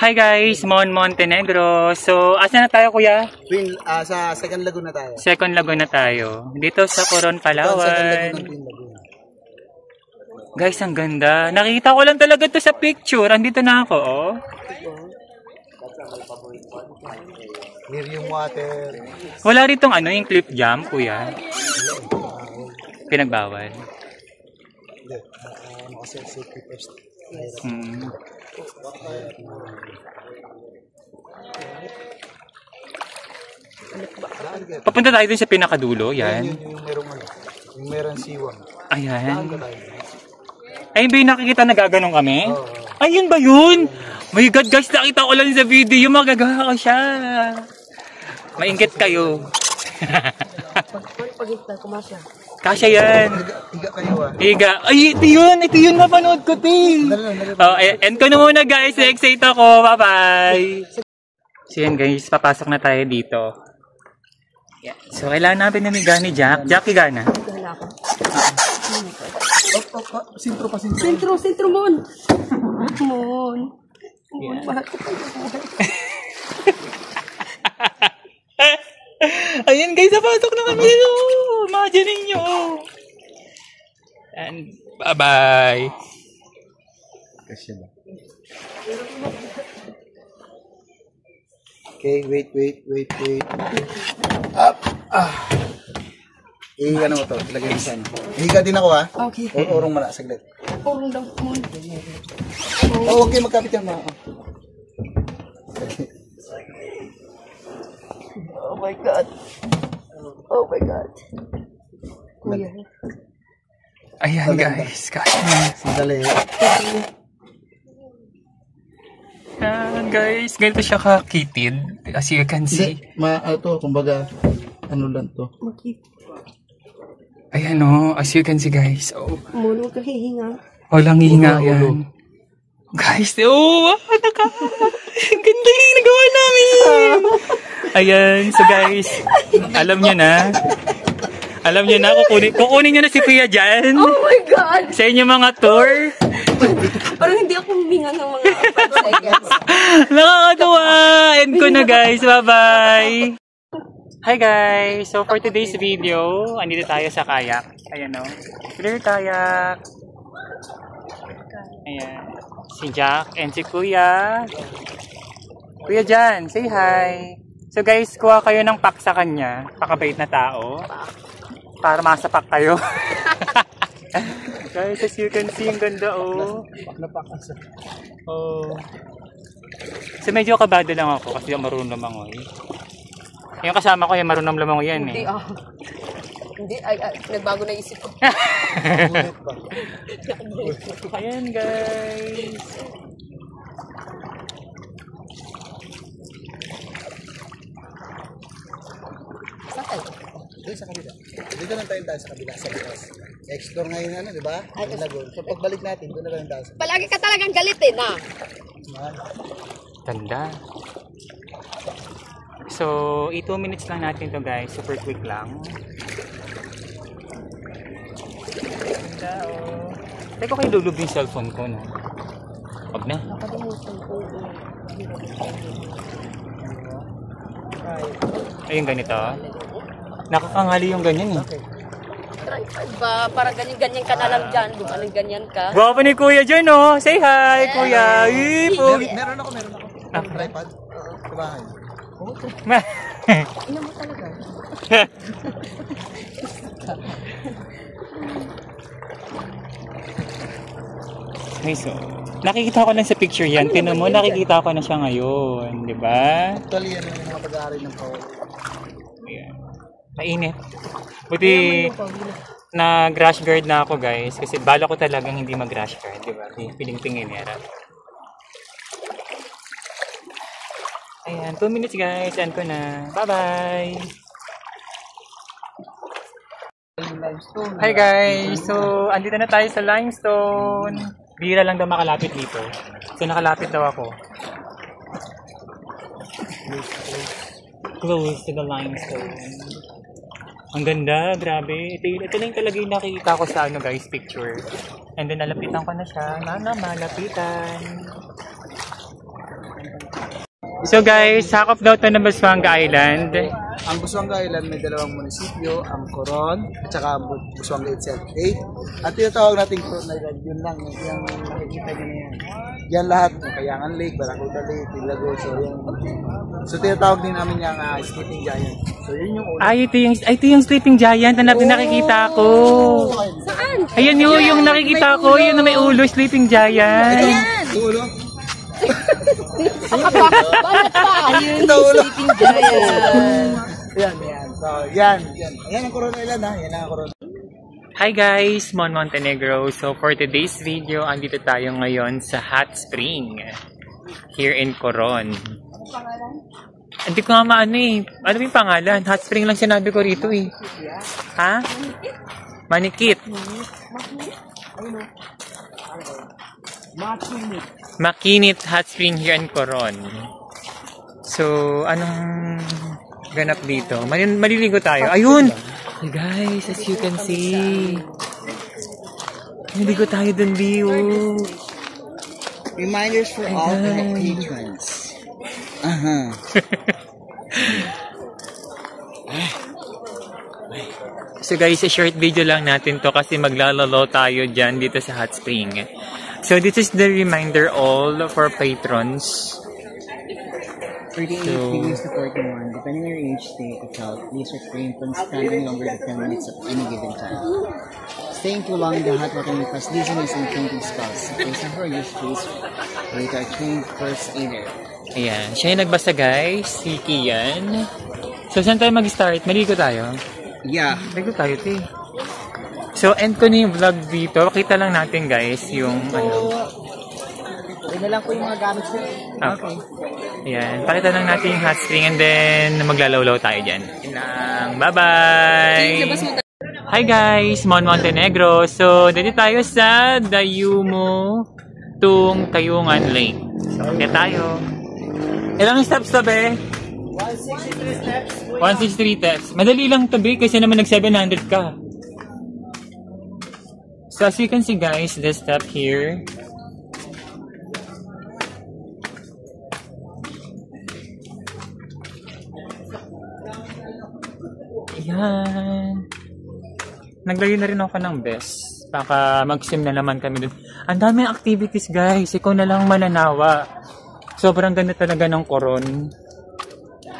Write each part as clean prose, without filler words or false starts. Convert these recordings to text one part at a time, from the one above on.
Hi guys, Mon Montenegro. So, asa na tayo kuya? Sa second lagoon na tayo. Second lagoon na tayo. Dito sa Coron, Palawan. Guys, ang ganda. Nakita ko lang talaga to sa picture. Andito na ako, oh. Miriam water. Wala ritong ano, yung cliff jump, kuya. Pinagbawal. Hindi. Safety first. Papunta tayo dun sa pinakadulo, yan. Yung merong siwang. Ayan. Ayun ba yung nakikita na gaganon kami? Ayun ba yun? My God guys, nakita ko lang sa video, magagawa ko siya. Maingit kayo. Kasya yan. Higa kayo Higa. Ay, ito yun, napanood ko, ti. Oh, end ko na muna guys, excited ako, bye-bye. So yan guys, papasok na tayo dito. Yeah. So kailangan natin namiga ni Jack. Jack, higa na. Sintro pa, Sintro, Mon. Mon. Bakit ko tayo? Ayan guys, napasok na kami. Imagine ninyo. And bye-bye. Kasi ba? Okay, wait. Up. Ihiga na mo to. Ilagay sa ano. Ihiga din ako ha. Okay. Urong mala, saglit. Urong daw, Mon. Oh, okay, magkapit yan mga. Oh my God. Oh my God. Kuya. Ayan guys, Sandali. Ayan guys, ganito siya kakitid. As you can see. Kumbaga, ano lang to. Ayan o, as you can see guys. Oh. Mon, huwag ka hihinga. Walang hinga yan. Guys, ang ganda yung nagawa namin. Ayan, so guys, alam nyo na, kukunin nyo na si Pia dyan. Oh my God! Sa inyo mga tour. Parang hindi ako huminga ng mga 5 seconds. Nakakatuwa. End ko na guys, bye-bye. Hi guys, so for today's video, andito tayo sa kayak. Ayan o, clear kayak. Ayan, si Jack and si Kuya. Kuya Jan, say hi. So guys, kuha kayo ng pack sa kanya. Pakabait na tao. Para masapak kayo. Guys, as you can see, ang ganda oh. Oh. So medyo kabado lang ako kasi marunong lumangoy. Yung kasama ko, yung marunong lumangoy yan eh. Hindi, nagbago na isip ko. Ayan guys. Saan tayo? Doon sa kabila. Dito lang tayo sa kabila, sa bukas. Explore ngayon ano, di ba? Lagoon. So pagbalik natin, doon na lang tayo. Palagi ka talagang galit eh, na. Ganda. So, 2 minutes lang natin to guys. Super quick lang. Ganda oh. Teka kayo lulog yung cellphone ko, no? Huwag na. Nakalimutan ko. Ayun ganito. Nakakangali yung ganyan eh. Tripod ba? Parang ganyan ka na lang dyan. Gumaling ganyan ka. Gwapo ni Kuya dyan oh. Say hi, Kuya. Meron ako. Tripod. Sa bahay. Ina mo talaga. Nice oh. Nakikita ko lang sa picture yan. Tinan mo, nakikita ko na siya ngayon. Di ba? Actually, yan yung mga pag-aaral ng tao. Ayan. Mainit. Buti nag-rash guard na ako guys. Kasi bala ko talagang hindi mag-rash guard. Di ba? Piling-tingin yan. Ayan, 2 minutes guys. End ko na. Bye-bye! Hi guys! So, andito na tayo sa limestone. Bihira lang daw makalapit dito. So, nakalapit daw ako. Close to the limestone. Ang ganda, grabe. Ito lang talaga yung nakikita ko sa ano guys, picture. And then nalapitan ko na siya. Malapitan. So guys, sakop daw ito ng Busuanga Island. Ang Busuanga Island may dalawang munisipyo, ang Coron at saka ang Busuanga itself. 8. At tinatawag natin Coron Island, yun lang, yung nakikita nyo na yan. Yan lahat, Kayangan Lake, Barracuda Lake, Tilago, so yan. So tinatawag din namin yung Sleeping Giant. So yun yung una. Ito yung Sleeping Giant na nakikita ko. Saan? Ayan yung nakikita ko, yun na may ulo, Sleeping Giant. Ayan! Ulo? Bakit pa? Ayun, Sleeping Giant. Yan. So yan. Yan ang Coron Island ha, yan ang Coron. Hi guys, Mon Montenegro. So for today's video, andito tayo ngayon sa hot spring here in Coron. Hindi ko nga maano eh. Ano yung pangalan? Hot spring lang sinabi ko rito eh. Ha? Manikit. Makinit hot spring here in Coron. So, anong ganap dito? Maliligo tayo. Ayun! Hey guys, as you can see. Maliligo tayo dun, Bio. Reminders for all patrons. So guys, a short video lang natin to kasi maglalalo tayo dyan dito sa hot spring. So this is the reminder all for patrons. 38 degrees to 41, depending on your age, state of health, please refrain from standing longer than 10 minutes at any given time. Staying too long in the hot water may cause dizziness and fainting spells. If there's ever use, please wait our trained first aider. Ayan, siya yung nagbasa guys, si Kian. So saan tayo mag-start? Maligo tayo? Yeah. Maligo tayo, te. So end ko na yung vlog dito. Kita lang natin guys yung ano. Yun na lang po yung mga gamit ko. Okay. Ayan, pakita lang natin yung hot spring and then maglalawlaw tayo dyan. Bye-bye! Hi guys! Mon Montenegro. So, dito tayo sa Dayumo tung Tayungan Lake. So, kaya tayo. Ilang steps to, be? 163 steps. 163 steps. Madali lang to, be, kasi naman nag-700 ka. So, as you can see guys, this step here. Ayan. Naglayo na rin ako ng best. Baka mag-sim na naman kami dun. Ang daming activities guys. Ikaw na lang mananawa. Sobrang ganda talaga ng Coron.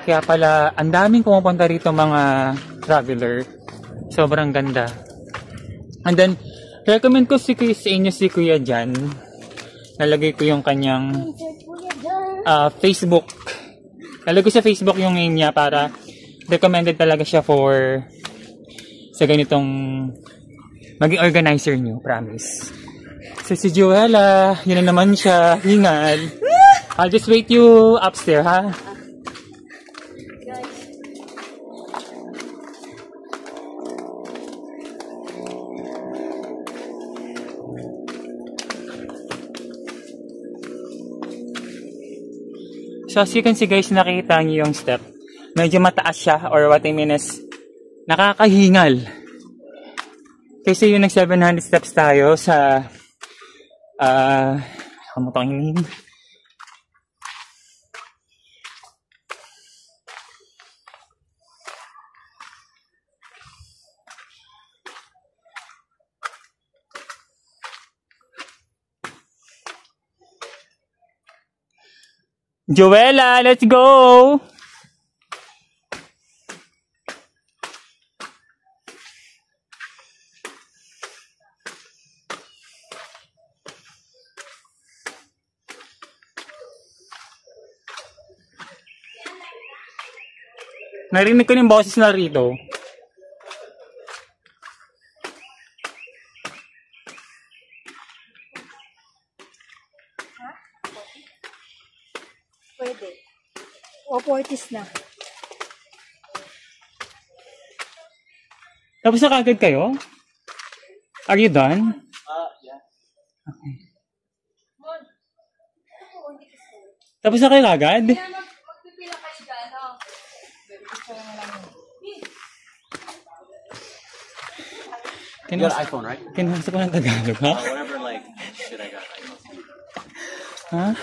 Kaya pala, ang daming pumupunta rito mga traveler. Sobrang ganda. And then, recommend ko sa inyo si Kuya Jan. Nalagay ko yung kanyang Facebook. Nalagay ko sa Facebook yung name niya para recommended talaga siya for sa ganitong maging organizer nyo, promise. So si Joella, yun na naman siya, hingal. I'll just wait you upstairs, ha? So as you can see guys, nakikita niyo yung step. Medyo mataas siya, or what I mean is, nakakahingal. Kasi yung nag-700 steps tayo sa, ano ito ang hinihin? Joella, let's go! Narinig ko yung boses na rito. Pwede. O, 40s na. Tapos na kagad kayo? Are you done? Yeah. Okay. Tapos na kayo kagad? Magpipila kayo dyan, no? You got an iPhone, right? Kinasa ko ng Tagalog, ha? Whatever, like, shit I got iPhone. Ha?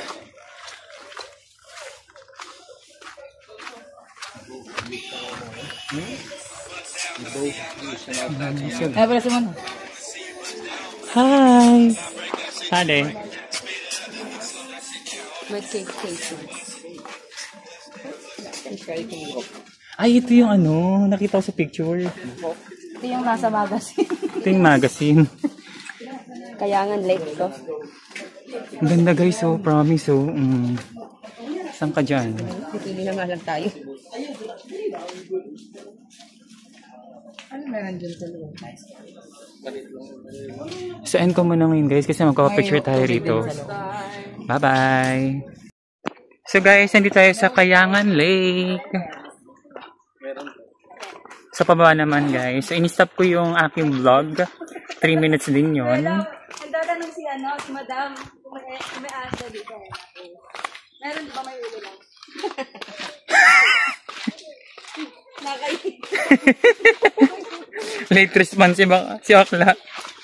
Ay, pala si Mano. Hi! Hale. May cake. Ay, ito yung ano, nakita ko sa picture. Ito yung nasa magazine. Ito yung magazine. Kayangan late to. Ang ganda guys, oh, promise, oh. Saan ka dyan? Pipili na nga lang tayo. Ano meron dyan sa loob? So, end ko muna ngayon guys kasi magkaka-picture tayo rito. Bye-bye! So guys, nandito tayo sa Kayangan Lake. Sa pababa naman guys. So, in-stop ko yung aking vlog. 3 minutes din yun. Ang tatanong si Madam, kung may asa dito. Meron ba may ulo lang? Late response si Akla.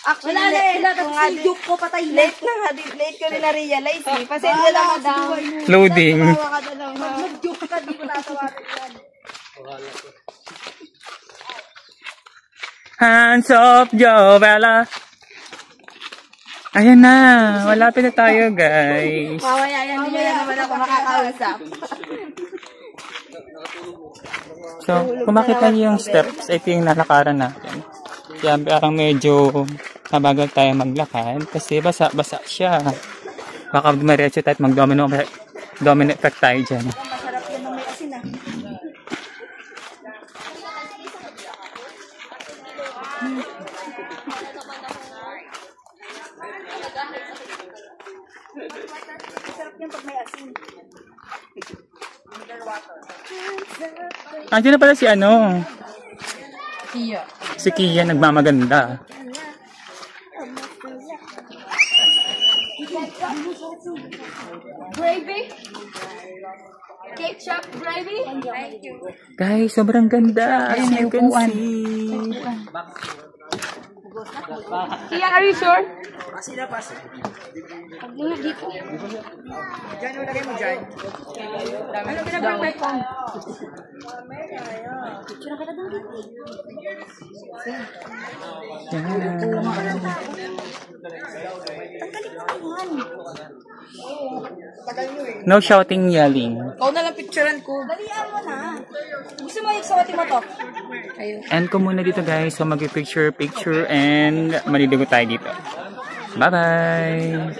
Actually, wala na joke ko patay na. Late ko rin na-realize eh. Pasensya na Madam. Loading. Tawa ka na lang. Mag-joke ka, di ko tatawarin yan. Hands up, Jovella. Ayan na. Malapit na tayo, guys. Mamaya yan, hindi na naman ako makakausap. So, kung makita niyo yung steps, ito yung nalakaran natin. Kaya parang medyo mabagal tayo maglakad kasi basa siya. Baka mariretso tayo at mag-domino effect tayo dyan. Masarap yan ng may asin ah. Masarap yan pag may asin. Andiyan na pala si ano? Kia. Si Kia nagmamaganda. Gravy? Ketchup gravy? Thank you. Guys, sobrang ganda. As you can see. Kia, are you sure? Pasila pas. Paglingat dito. Diyan mo lagay mo dyan. Ano pinag-perfect ko? Picture na kita doon dito. No shouting, yelling. Ikaw na lang picturean ko. Dalian mo na. Gusto mo iksuotin mo to? Ayun. End ko muna dito guys. So mag-picture and maliligo tayo dito. Bye-bye!